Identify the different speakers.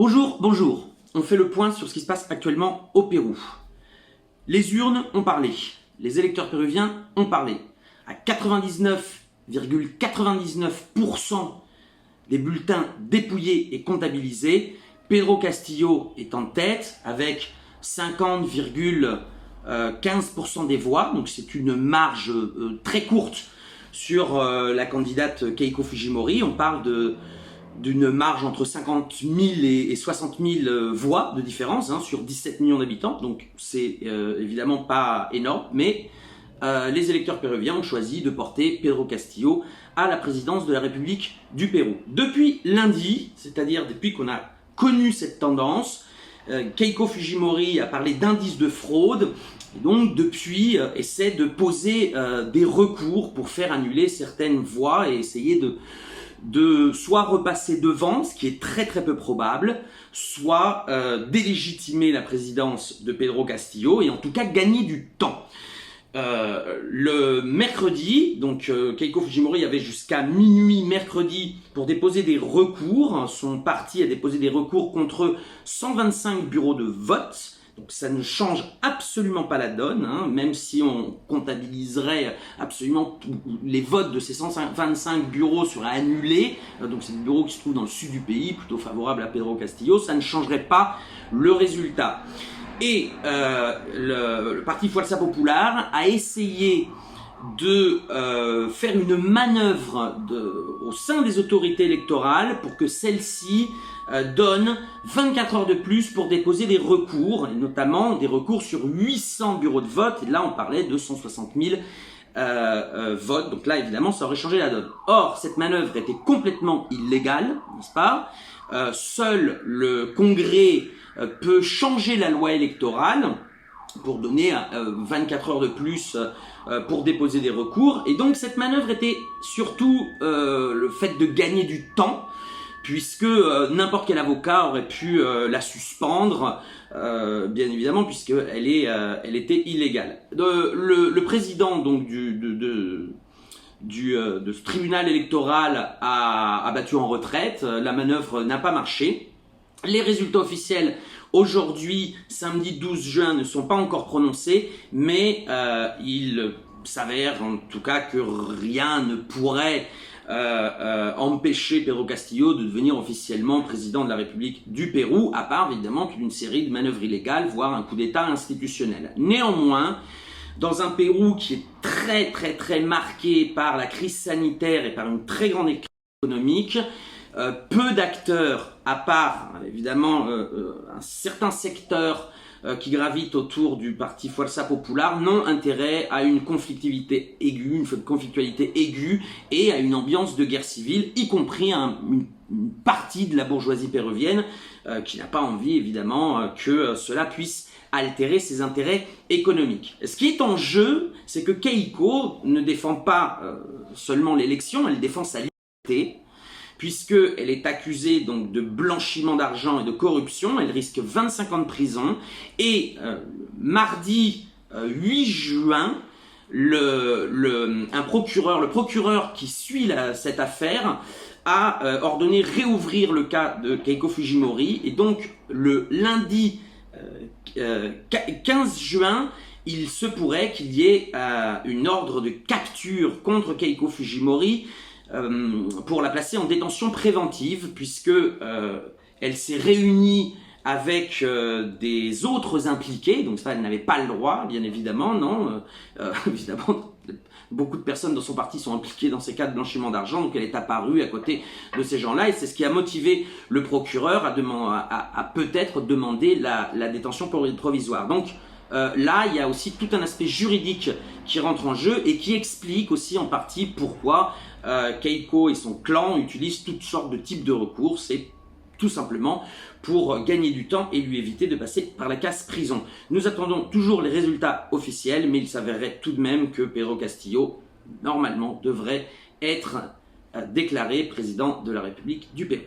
Speaker 1: Bonjour. On fait le point sur ce qui se passe actuellement au Pérou. Les urnes ont parlé, les électeurs péruviens ont parlé. À 99,99% des bulletins dépouillés et comptabilisés, Pedro Castillo est en tête avec 50,15% des voix, donc c'est une marge très courte sur la candidate Keiko Fujimori. On parle d'une marge entre 50 000 et 60 000 voix de différence sur 17 millions d'habitants, donc c'est évidemment pas énorme, mais les électeurs péruviens ont choisi de porter Pedro Castillo à la présidence de la République du Pérou. Depuis lundi, c'est-à-dire depuis qu'on a connu cette tendance, Keiko Fujimori a parlé d'indice de fraude, et donc depuis essaie de poser des recours pour faire annuler certaines voix et essayer de soit repasser devant, ce qui est très peu probable, soit délégitimer la présidence de Pedro Castillo et en tout cas gagner du temps. Le mercredi, donc Keiko Fujimori avait jusqu'à minuit mercredi pour déposer des recours. Son parti a déposé des recours contre 125 bureaux de vote. Donc ça ne change absolument pas la donne, même si on comptabiliserait absolument les votes de ces 125 bureaux seraient annulés. Donc c'est des bureaux qui se trouvent dans le sud du pays, plutôt favorables à Pedro Castillo. Ça ne changerait pas le résultat. Et le parti Fuerza Popular a essayé de faire une manœuvre au sein des autorités électorales pour que celles-ci donnent 24 heures de plus pour déposer des recours, et notamment des recours sur 800 bureaux de vote. Et là, on parlait de 160 000 votes. Donc là, évidemment, ça aurait changé la donne. Or, cette manœuvre était complètement illégale, n'est-ce pas ? Seul le Congrès peut changer la loi électorale pour donner 24 heures de plus pour déposer des recours. Et donc cette manœuvre était surtout le fait de gagner du temps, puisque n'importe quel avocat aurait pu la suspendre, bien évidemment, puisqu'elle était illégale. Le président donc de ce tribunal électoral a battu en retraite. La manœuvre n'a pas marché. Les résultats officiels aujourd'hui, samedi 12 juin, ne sont pas encore prononcés, mais il s'avère en tout cas que rien ne pourrait empêcher Pedro Castillo de devenir officiellement président de la République du Pérou, à part évidemment qu'une série de manœuvres illégales, voire un coup d'État institutionnel. Néanmoins, dans un Pérou qui est très marqué par la crise sanitaire et par une très grande crise économique, peu d'acteurs, à part évidemment un certain secteur qui gravite autour du parti Fuerza Popular, n'ont intérêt à une conflictualité aiguë et à une ambiance de guerre civile, y compris une partie de la bourgeoisie péruvienne qui n'a pas envie évidemment que cela puisse altérer ses intérêts économiques. Ce qui est en jeu, c'est que Keiko ne défend pas seulement l'élection, elle défend sa liberté, puisqu'elle est accusée donc de blanchiment d'argent et de corruption. Elle risque 25 ans de prison. Et mardi 8 juin, le procureur qui suit cette affaire a ordonné réouvrir le cas de Keiko Fujimori. Et donc le lundi 15 juin, il se pourrait qu'il y ait une ordre de capture contre Keiko Fujimori pour la placer en détention préventive, puisque elle s'est réunie avec des autres impliqués, donc ça elle n'avait pas le droit, bien évidemment, non, évidemment beaucoup de personnes dans son parti sont impliquées dans ces cas de blanchiment d'argent, donc elle est apparue à côté de ces gens-là, et c'est ce qui a motivé le procureur à peut-être demander la détention provisoire. Donc là, il y a aussi tout un aspect juridique qui rentre en jeu et qui explique aussi en partie pourquoi Keiko et son clan utilisent toutes sortes de types de recours. C'est tout simplement pour gagner du temps et lui éviter de passer par la case prison. Nous attendons toujours les résultats officiels, mais il s'avérerait tout de même que Pedro Castillo, normalement, devrait être déclaré président de la République du Pérou.